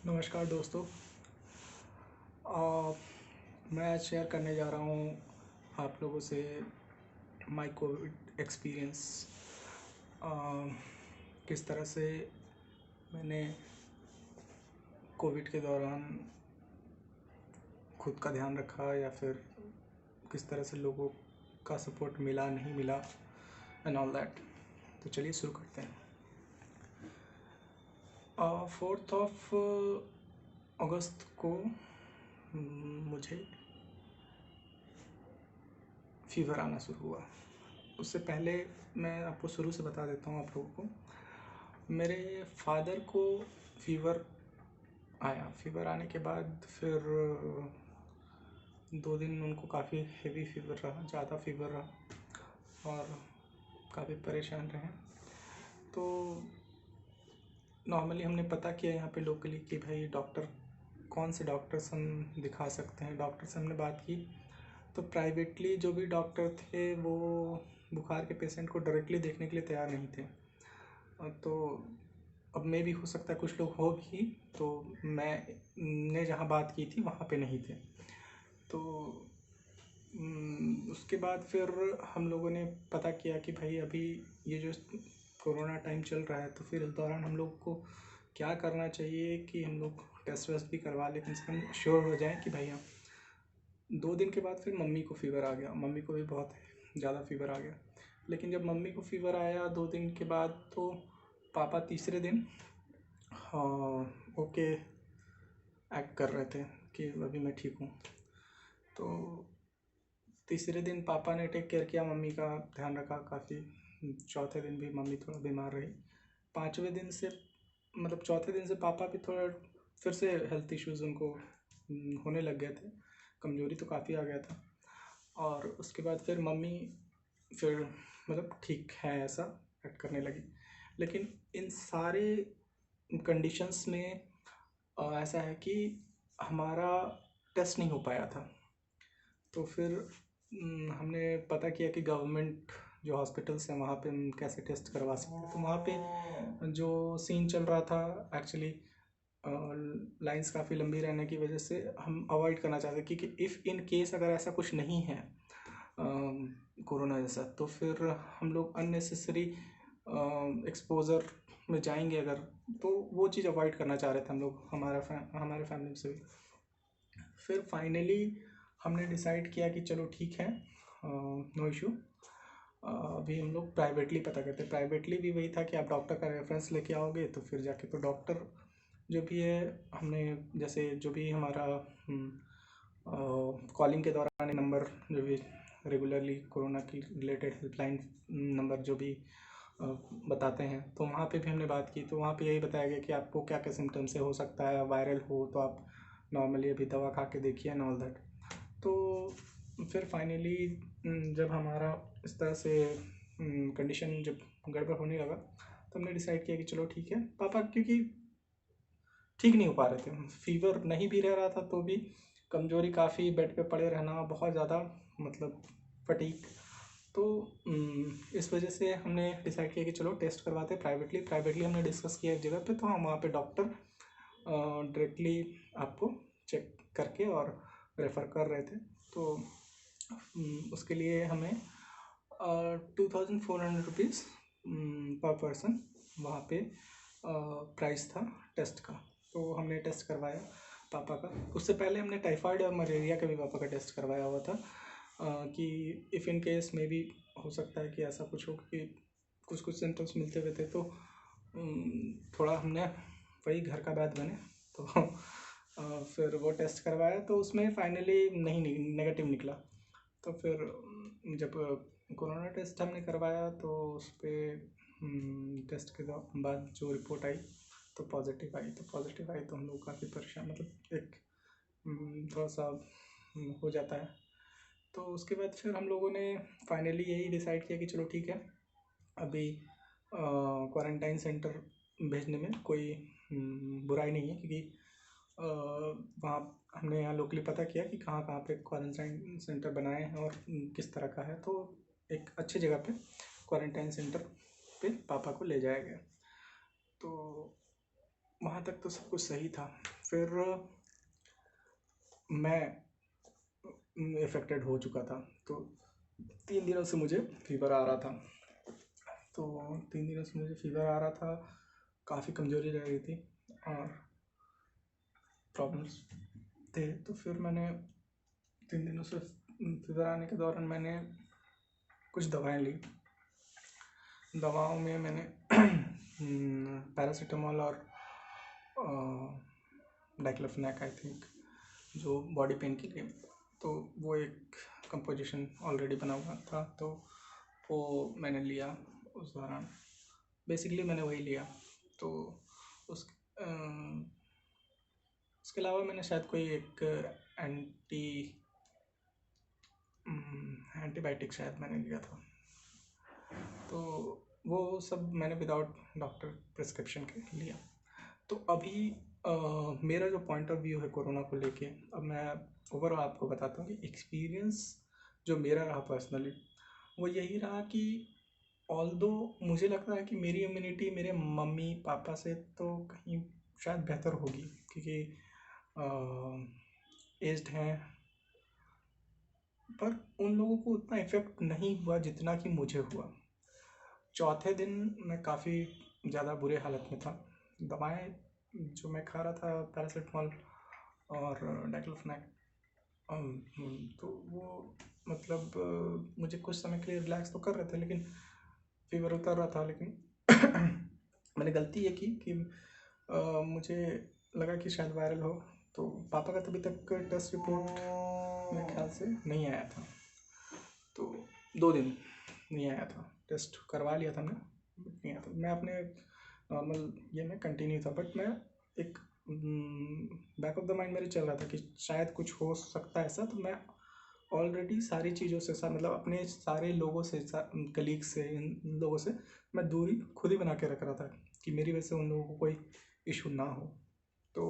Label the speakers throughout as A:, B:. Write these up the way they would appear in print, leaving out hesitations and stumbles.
A: नमस्कार दोस्तों। अ, मैं आज शेयर करने जा रहा हूँ आप लोगों से माय कोविड एक्सपीरियंस। किस तरह से मैंने कोविड के दौरान खुद का ध्यान रखा या फिर किस तरह से लोगों का सपोर्ट मिला नहीं मिला एंड ऑल दैट। तो चलिए शुरू करते हैं। 4th ऑफ अगस्त को मुझे फीवर आना शुरू हुआ। उससे पहले मैं आपको शुरू से बता देता हूँ आप लोगों को। मेरे फादर को फीवर आया। फीवर आने के बाद फिर 2 दिन उनको काफ़ी हेवी फीवर रहा, ज़्यादा फीवर रहा और काफ़ी परेशान रहे। तो नॉर्मली हमने पता किया यहाँ पे लोकली कि भाई डॉक्टर कौन से डॉक्टर्स हम दिखा सकते हैं। डॉक्टर से हमने बात की तो प्राइवेटली जो भी डॉक्टर थे वो बुखार के पेशेंट को डायरेक्टली देखने के लिए तैयार नहीं थे। तो अब मे भी हो सकता है कुछ लोग हो भी, तो मैंने जहाँ बात की थी वहाँ पे नहीं थे। तो उसके बाद फिर हम लोगों ने पता किया कि भाई अभी ये जो कोरोना टाइम चल रहा है, तो फिर इस दौरान हम लोग को क्या करना चाहिए कि हम लोग टेस्ट वेस्ट भी करवा लें, कम से कम श्योर हो जाएं कि भाई हम 2 दिन के बाद फिर मम्मी को फीवर आ गया। मम्मी को भी बहुत ज़्यादा फीवर आ गया। लेकिन जब मम्मी को फीवर आया 2 दिन के बाद, तो पापा तीसरे दिन ओके एक्ट कर रहे थे कि अभी मैं ठीक हूँ। तो तीसरे दिन पापा ने टेक केयर किया, मम्मी का ध्यान रखा काफ़ी। चौथे दिन भी मम्मी थोड़ा बीमार रही। 5वें दिन से मतलब चौथे दिन से पापा भी थोड़ा फिर से हेल्थ इश्यूज़ उनको होने लग गए थे। कमज़ोरी तो काफ़ी आ गया था। और उसके बाद फिर मम्मी फिर मतलब ठीक है ऐसा एक्ट करने लगी। लेकिन इन सारे कंडीशंस में ऐसा है कि हमारा टेस्ट नहीं हो पाया था। तो फिर हमने पता किया कि गवर्नमेंट जो हॉस्पिटल्स हैं वहाँ पे हम कैसे टेस्ट करवा सकते हैं। तो वहाँ पे जो सीन चल रहा था एक्चुअली, लाइंस काफ़ी लंबी रहने की वजह से हम अवॉइड करना चाहते हैं, क्योंकि इफ़ इन केस अगर ऐसा कुछ नहीं है कोरोना जैसा, तो फिर हम लोग अननेसेसरी एक्सपोज़र में जाएंगे अगर, तो वो चीज़ अवॉइड करना चाह रहे थे हम लोग, हमारे फैमिली से भी। फिर फाइनली हमने डिसाइड किया कि चलो ठीक है, नो इशू। अभी हम लोग प्राइवेटली पता करते हैं। प्राइवेटली भी वही था कि आप डॉक्टर का रेफरेंस लेके आओगे तो फिर जाके तो डॉक्टर जो भी है, हमने जैसे जो भी हमारा कॉलिंग के दौरान नंबर जो भी रेगुलरली कोरोना की रिलेटेड हेल्पलाइन नंबर जो भी बताते हैं, तो वहाँ पे भी हमने बात की। तो वहाँ पे यही बताया गया कि आपको क्या क्या सिम्टम्स से हो सकता है। वायरल हो तो आप नॉर्मली अभी दवा खा के देखिए एंड ऑल दैट। तो फिर फाइनली जब हमारा इस तरह से कंडीशन जब गड़बड़ होने लगा, तो हमने डिसाइड किया कि चलो ठीक है। पापा क्योंकि ठीक नहीं हो पा रहे थे, फीवर नहीं भी रह रहा था तो भी कमज़ोरी काफ़ी, बेड पे पड़े रहना, बहुत ज़्यादा मतलब फटीग। तो इस वजह से हमने डिसाइड किया कि चलो टेस्ट करवाते हैं प्राइवेटली हमने डिस्कस किया एक जगह पे। तो हम वहाँ पे डॉक्टर डायरेक्टली आपको चेक करके और रेफ़र कर रहे थे। तो उसके लिए हमें 2400 रुपीज़ पर पर्सन वहाँ पे प्राइस था टेस्ट का। तो हमने टेस्ट करवाया पापा का। उससे पहले हमने टाइफाइड और मलेरिया का भी पापा का टेस्ट करवाया हुआ था, कि इफ़ इन केस में भी हो सकता है कि ऐसा कुछ हो कि कुछ कुछ सिम्टम्स मिलते हुए थे। तो थोड़ा हमने वही घर का बैद बने। तो फिर वो टेस्ट करवाया तो उसमें फाइनली नहीं नेगेटिव निकला। तो फिर जब कोरोना टेस्ट हमने करवाया तो उस पर टेस्ट के बाद जो रिपोर्ट आई तो पॉजिटिव आई। तो हम लोग काफ़ी परेशान, मतलब एक थोड़ा सा हो जाता है। तो उसके बाद फिर हम लोगों ने फाइनली यही डिसाइड किया कि चलो ठीक है, अभी क्वारंटाइन सेंटर भेजने में कोई बुराई नहीं है, क्योंकि वहाँ हमने यहाँ लोकली पता किया कि कहाँ कहाँ पे क्वारंटाइन सेंटर बनाए हैं और किस तरह का है। तो एक अच्छी जगह पे क्वारंटाइन सेंटर पे पापा को ले जाया गया। तो वहाँ तक तो सब कुछ सही था। फिर मैं इफ़ेक्टेड हो चुका था। तो 3 दिनों से मुझे फ़ीवर आ रहा था। तो 3 दिनों से मुझे फ़ीवर आ रहा था, काफ़ी कमज़ोरी रह रही थी और प्रॉब्लम्स थे। तो फिर मैंने 3 दिनों से फ़ीवर आने के दौरान मैंने कुछ दवाएं ली। दवाओं में मैंने पैरासीटामोल और डाइक्लोफेनाक आई थिंक, जो बॉडी पेन के लिए, तो वो एक कंपोजिशन ऑलरेडी बना हुआ था, तो वो मैंने लिया उस दौरान। बेसिकली मैंने वही लिया। तो उस उसके अलावा मैंने शायद कोई एक एंटीबायोटिक शायद मैंने लिया था। तो वो सब मैंने विदाउट डॉक्टर प्रिस्क्रिप्शन के लिया। तो अभी मेरा जो पॉइंट ऑफ व्यू है कोरोना को लेके, अब मैं ओवरऑल आपको बताता हूँ कि एक्सपीरियंस जो मेरा रहा पर्सनली, वो यही रहा कि ऑल्दो मुझे लगता है कि मेरी इम्यूनिटी मेरे मम्मी पापा से तो कहीं शायद बेहतर होगी, क्योंकि एज्ड हैं, पर उन लोगों को उतना इफ़ेक्ट नहीं हुआ जितना कि मुझे हुआ। चौथे दिन मैं काफ़ी ज़्यादा बुरे हालत में था। दवाएं जो मैं खा रहा था, पैरासीटामोल और डाइक्लोफेनाक, तो वो मतलब मुझे कुछ समय के लिए रिलैक्स तो कर रहे थे, लेकिन फीवर उतर रहा था। लेकिन मैंने गलती ये की कि मुझे लगा कि शायद वायरल हो। तो पापा का तभी तक टेस्ट रिपोर्ट मेरे ख्याल से नहीं आया था, तो 2 दिन नहीं आया था। टेस्ट करवा लिया था हमने, नहीं आया था। मैं अपने नॉर्मल ये में कंटिन्यू था, बट मैं एक बैक ऑफ द माइंड मेरे चल रहा था कि शायद कुछ हो सकता है ऐसा। तो मैं ऑलरेडी सारी चीज़ों से मतलब अपने सारे लोगों से, कलीग से, इन लोगों से मैं दूरी खुद ही बना के रख रहा था कि मेरी वजह से उन लोगों को कोई इशू ना हो। तो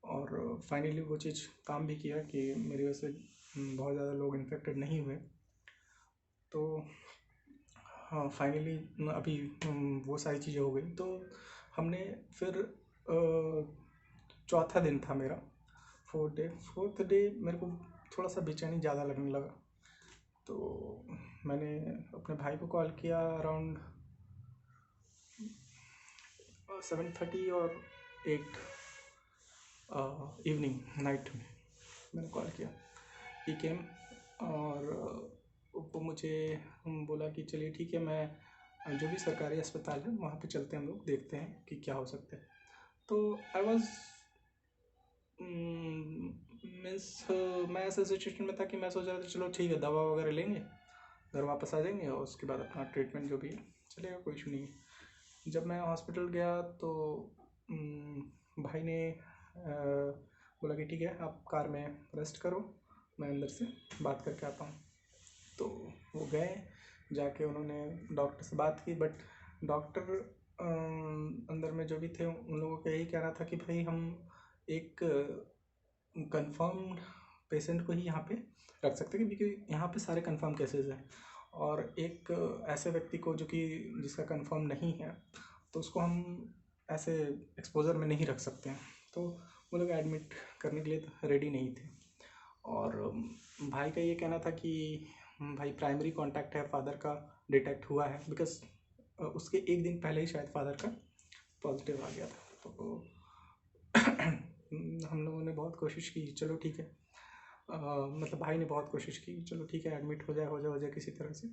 A: और फाइनली वो चीज़ काम भी किया कि मेरी वजह से बहुत ज़्यादा लोग इन्फेक्टेड नहीं हुए। तो हाँ, फाइनली अभी वो सारी चीज़ें हो गई। तो हमने फिर चौथा दिन था मेरा, फोर्थ डे मेरे को थोड़ा सा बेचैनी ज़्यादा लगने लगा। तो मैंने अपने भाई को कॉल किया अराउंड 7:30 और 8 इवनिंग नाइट में मैंने कॉल किया। ही केम और वो मुझे बोला कि चलिए ठीक है, मैं जो भी सरकारी अस्पताल है वहाँ पे चलते हैं, हम लोग देखते हैं कि क्या हो सकता है। तो आई वॉज मीन्स मैं ऐसे सिचुएशन में था कि मैं सोच रहा था चलो ठीक है, दवा वगैरह लेंगे, घर वापस आ जाएंगे और उसके बाद अपना ट्रीटमेंट जो भी है चलेगा, कोई इशू नहीं है। जब मैं हॉस्पिटल गया तो भाई ने बोला कि ठीक है, आप कार में रेस्ट करो, मैं अंदर से बात करके आता हूँ। तो वो गए, जाके उन्होंने डॉक्टर से बात की, बट डॉक्टर अंदर में जो भी थे उन लोगों का यही कहना था कि भाई हम एक कंफर्म पेशेंट को ही यहाँ पे रख सकते हैं, क्योंकि यहाँ पे सारे कंफर्म केसेस हैं, और एक ऐसे व्यक्ति को जो कि जिसका कंफर्म नहीं है, तो उसको हम ऐसे एक्सपोजर में नहीं रख सकते हैं। तो वो लोग एडमिट करने के लिए रेडी नहीं थे। और भाई का ये कहना था कि भाई प्राइमरी कांटेक्ट है, फादर का डिटेक्ट हुआ है, बिकॉज उसके एक दिन पहले ही शायद फादर का पॉजिटिव आ गया था। तो हम लोगों ने बहुत कोशिश की, चलो ठीक है, मतलब भाई ने बहुत कोशिश की, चलो ठीक है एडमिट हो जाए किसी तरह से।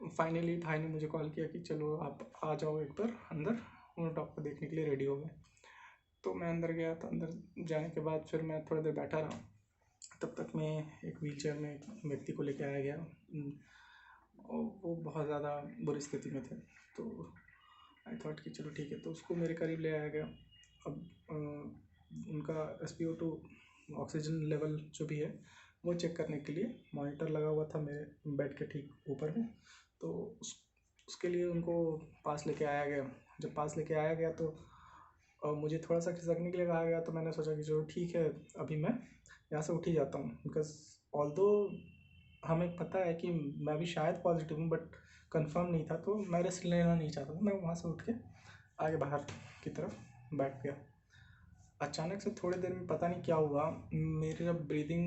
A: फाइनली भाई ने मुझे कॉल किया कि चलो आप आ जाओ एक बार अंदर, वो डॉक्टर देखने के लिए रेडी हो गए। तो मैं अंदर गया, तो अंदर जाने के बाद फिर मैं थोड़ी देर बैठा रहा। तब तक मैं एक व्हीलचेयर में एक व्यक्ति को लेकर आया गया, और वो बहुत ज़्यादा बुरी स्थिति में थे। तो आई थॉट कि चलो ठीक है, तो उसको मेरे करीब ले आया गया। अब उनका SpO2 ऑक्सीजन लेवल जो भी है वो चेक करने के लिए मॉनिटर लगा हुआ था मेरे बेड के ठीक ऊपर में। तो उसके लिए उनको पास लेके आया गया। जब पास लेके आया गया तो मुझे थोड़ा सा खिसकने के लिए कहा गया। तो मैंने सोचा कि चलो ठीक है, अभी मैं यहाँ से उठ ही जाता हूँ, बिकॉज ऑल्दो हमें पता है कि मैं भी शायद पॉजिटिव हूँ, बट कंफर्म नहीं था, तो मैं रिस्क लेना नहीं चाहता था। मैं वहाँ से उठ के आगे बाहर की तरफ बैठ गया। अचानक से थोड़ी देर में पता नहीं क्या हुआ, मेरी जब ब्रीदिंग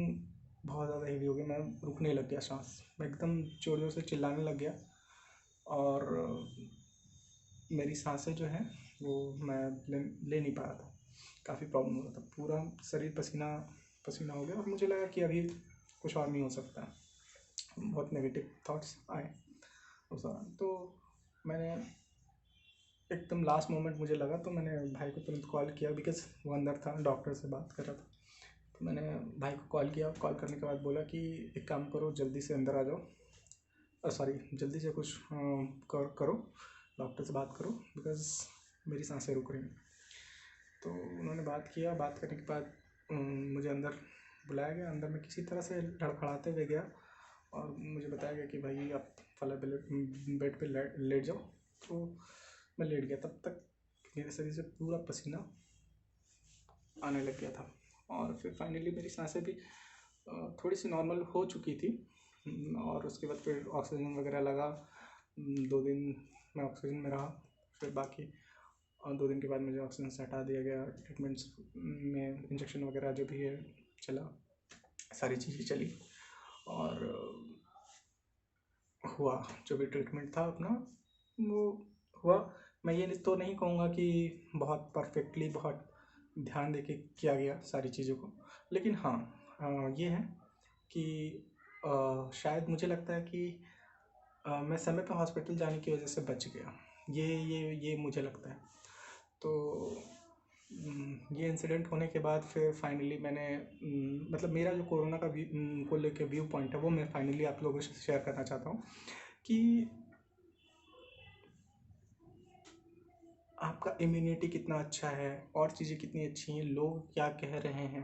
A: बहुत ज़्यादा हेवी हो गई, मैं रुकने लग गया सांस, मैं एकदम ज़ोर ज़ोर से चिल्लाने लग गया। और मेरी सांसें जो हैं वो मैं ले नहीं पा रहा था, काफ़ी प्रॉब्लम हो रहा था, पूरा शरीर पसीना पसीना हो गया और मुझे लगा कि अभी कुछ और नहीं हो सकता। बहुत नेगेटिव थॉट्स आए उस दौरान। तो मैंने एकदम लास्ट मोमेंट मुझे लगा, तो मैंने भाई को तुरंत कॉल किया, बिकॉज वो अंदर था, डॉक्टर से बात कर रहा था। तो मैंने भाई को कॉल किया, कॉल करने के बाद बोला कि एक काम करो, जल्दी से अंदर आ जाओ, सॉरी जल्दी से कुछ करो, डॉक्टर से बात करो, बिकॉज मेरी सांसें रुक रही हैं। तो उन्होंने बात किया, बात करने के बाद मुझे अंदर बुलाया गया। अंदर मैं किसी तरह से लड़खड़ाते हुए गया और मुझे बताया गया कि भाई आप फला बेड पे लेट जाओ। तो मैं लेट गया, तब तक मेरे शरीर से पूरा पसीना आने लग गया था। और फिर फाइनली मेरी सांसें भी थोड़ी सी नॉर्मल हो चुकी थी। और उसके बाद फिर ऑक्सीजन वगैरह लगा। 2 दिन मैं ऑक्सीजन में रहा। फिर बाकी 2 दिन के बाद मुझे ऑक्सीजन से हटा दिया गया। ट्रीटमेंट्स में इंजेक्शन वगैरह जो भी है चला, सारी चीज़ें चली और हुआ जो भी ट्रीटमेंट था अपना वो हुआ। मैं ये तो नहीं कहूँगा कि बहुत परफेक्टली, बहुत ध्यान दे के किया गया सारी चीज़ों को, लेकिन हाँ ये है कि शायद मुझे लगता है कि मैं समय पर हॉस्पिटल जाने की वजह से बच गया, ये मुझे लगता है। तो ये इंसिडेंट होने के बाद फिर फाइनली मैंने मतलब मेरा जो कोरोना का को लेके व्यू पॉइंट है वो मैं फाइनली आप लोगों से शेयर करना चाहता हूँ कि आपका इम्यूनिटी कितना अच्छा है और चीज़ें कितनी अच्छी हैं, लोग क्या कह रहे हैं,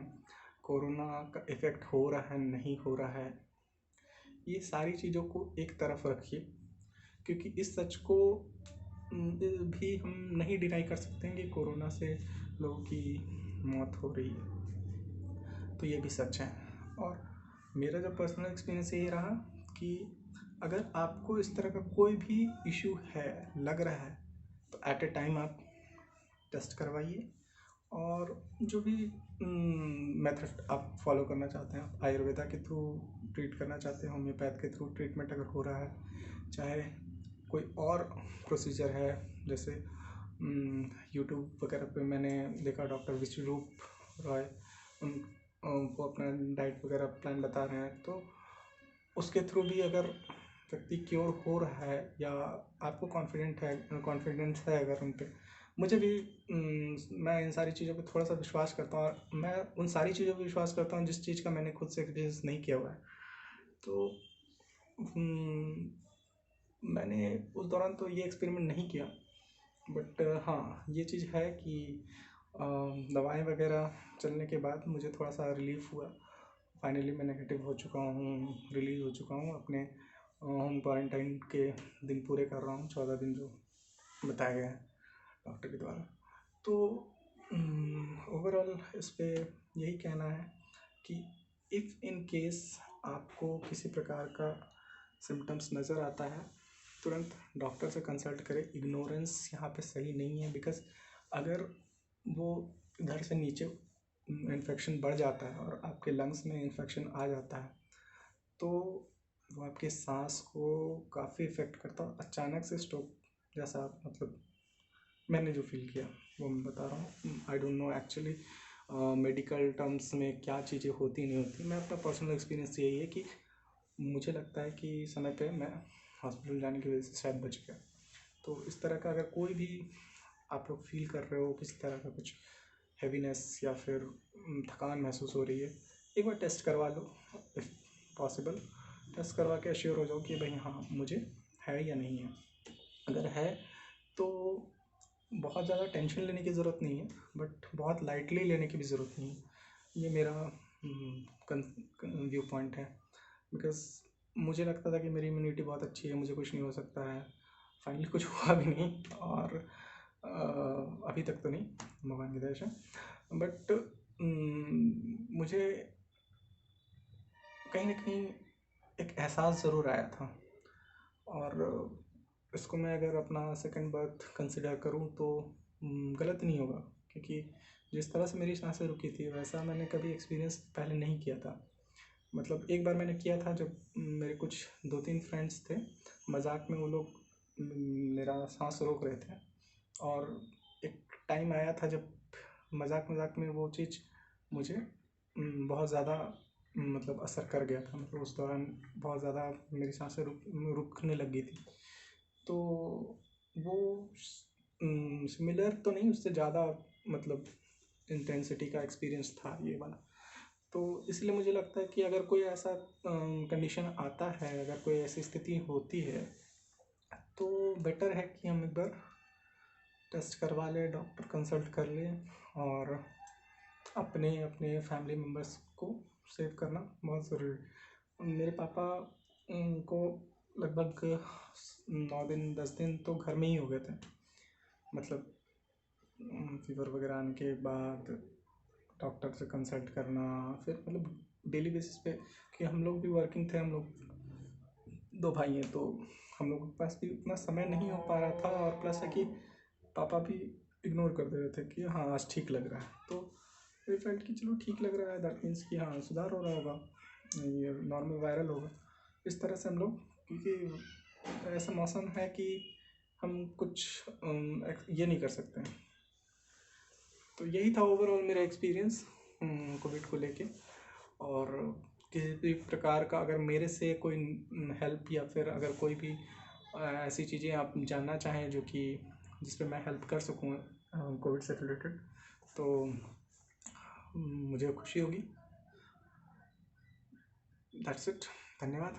A: कोरोना का इफ़ेक्ट हो रहा है नहीं हो रहा है, ये सारी चीज़ों को एक तरफ रखिए, क्योंकि इस सच को भी हम नहीं डिनाई कर सकते हैं कि कोरोना से लोगों की मौत हो रही है, तो ये भी सच है। और मेरा जो पर्सनल एक्सपीरियंस ये रहा कि अगर आपको इस तरह का कोई भी इशू है, लग रहा है, तो एट ए टाइम आप टेस्ट करवाइए। और जो भी मेथड आप फॉलो करना चाहते हैं, आप आयुर्वेदा के थ्रू ट्रीट करना चाहते हैं, होम्योपैथ के थ्रू ट्रीटमेंट अगर हो रहा है, चाहे कोई और प्रोसीजर है, जैसे यूट्यूब वगैरह पे मैंने देखा डॉक्टर विश्वरूप रॉय वो अपना डाइट वगैरह प्लान बता रहे हैं, तो उसके थ्रू भी अगर व्यक्ति क्योर हो रहा है या आपको कॉन्फिडेंस है अगर उन पे, मुझे भी मैं इन सारी चीज़ों पे थोड़ा सा विश्वास करता हूँ और मैं उन सारी चीज़ों पे विश्वास करता हूँ जिस चीज़ का मैंने खुद से एक्सपीरियंस नहीं किया हुआ है। तो मैंने उस दौरान तो ये एक्सपेरिमेंट नहीं किया, बट हाँ ये चीज़ है कि दवाएं वगैरह चलने के बाद मुझे थोड़ा सा रिलीफ हुआ। फाइनली मैं नेगेटिव हो चुका हूँ, रिलीज हो चुका हूँ, अपने होम क्वारंटाइन के दिन पूरे कर रहा हूँ, 14 दिन जो बताया गया है डॉक्टर के द्वारा। तो ओवरऑल इस पे यही कहना है कि इफ़ इन केस आपको किसी प्रकार का सिम्टम्स नज़र आता है, तुरंत डॉक्टर से कंसल्ट करें। इग्नोरेंस यहाँ पे सही नहीं है, बिकॉज अगर वो इधर से नीचे इन्फेक्शन बढ़ जाता है और आपके लंग्स में इन्फेक्शन आ जाता है, तो वो आपके सांस को काफ़ी इफ़ेक्ट करता है। अचानक से स्ट्रोक जैसा, मतलब मैंने जो फील किया वो मैं बता रहा हूँ। I don't know actually medical terms में क्या चीज़ें होती नहीं होती, मैं अपना पर्सनल एक्सपीरियंस यही है कि मुझे लगता है कि समय पे मैं हॉस्पिटल जाने की वजह से शायद बच गया। तो इस तरह का अगर कोई भी आप लोग फील कर रहे हो, किसी तरह का कुछ हैवीनेस या फिर थकान महसूस हो रही है, एक बार टेस्ट करवा लो, इफ़ पॉसिबल टेस्ट करवा के अश्योर हो जाओ कि भाई हाँ मुझे है या नहीं है। अगर है तो बहुत ज़्यादा टेंशन लेने की ज़रूरत नहीं है, बट बहुत लाइटली लेने की भी ज़रूरत नहीं है। ये मेरा व्यू पॉइंट है, बिकॉज मुझे लगता था कि मेरी इम्यूनिटी बहुत अच्छी है, मुझे कुछ नहीं हो सकता है। फाइनली कुछ हुआ भी नहीं और अभी तक तो नहीं, भगवान की दया से। बट मुझे कहीं ना कहीं एक एहसास ज़रूर आया था, और इसको मैं अगर अपना सेकंड बर्थ कंसिडर करूँ तो गलत नहीं होगा, क्योंकि जिस तरह से मेरी सांसें रुकी थी वैसा मैंने कभी एक्सपीरियंस पहले नहीं किया था। मतलब एक बार मैंने किया था जब मेरे कुछ 2-3 फ्रेंड्स थे, मजाक में वो लोग मेरा सांस रोक रहे थे, और एक टाइम आया था जब मजाक मजाक में वो चीज़ मुझे बहुत ज़्यादा मतलब असर कर गया था। मतलब उस दौरान बहुत ज़्यादा मेरी सांसें रुकने लग गई थी। तो वो सिमिलर तो नहीं, उससे ज़्यादा मतलब इंटेंसिटी का एक्सपीरियंस था ये वाला। तो इसलिए मुझे लगता है कि अगर कोई ऐसा कंडीशन आता है, अगर कोई ऐसी स्थिति होती है, तो बेटर है कि हम एक बार टेस्ट करवा लें, डॉक्टर कंसल्ट कर लें, और अपने अपने फैमिली मेम्बर्स को सेव करना बहुत ज़रूरी है। मेरे पापा को लगभग 9 दिन 10 दिन तो घर में ही हो गए थे। मतलब फीवर वगैरह आने के बाद डॉक्टर से कंसल्ट करना, फिर मतलब डेली बेसिस पे, कि हम लोग भी वर्किंग थे, हम लोग 2 भाई हैं, तो हम लोग के पास भी उतना समय नहीं हो पा रहा था, और प्लस है कि पापा भी इग्नोर कर दे रहे थे कि हाँ आज ठीक लग रहा है। तो वी फेल्ट कि चलो ठीक लग रहा है, दैट मीन्स कि हाँ सुधार हो रहा होगा, ये नॉर्मल वायरल होगा। इस तरह से हम लोग, क्योंकि ऐसा मौसम है कि हम कुछ ये नहीं कर सकते हैं। तो यही था ओवरऑल मेरा एक्सपीरियंस कोविड को लेके। और किसी भी प्रकार का अगर मेरे से कोई हेल्प, या फिर अगर कोई भी ऐसी चीज़ें आप जानना चाहें जो कि जिस पे मैं हेल्प कर सकूँ कोविड से रिलेटेड, तो मुझे खुशी होगी। That's it. धन्यवाद।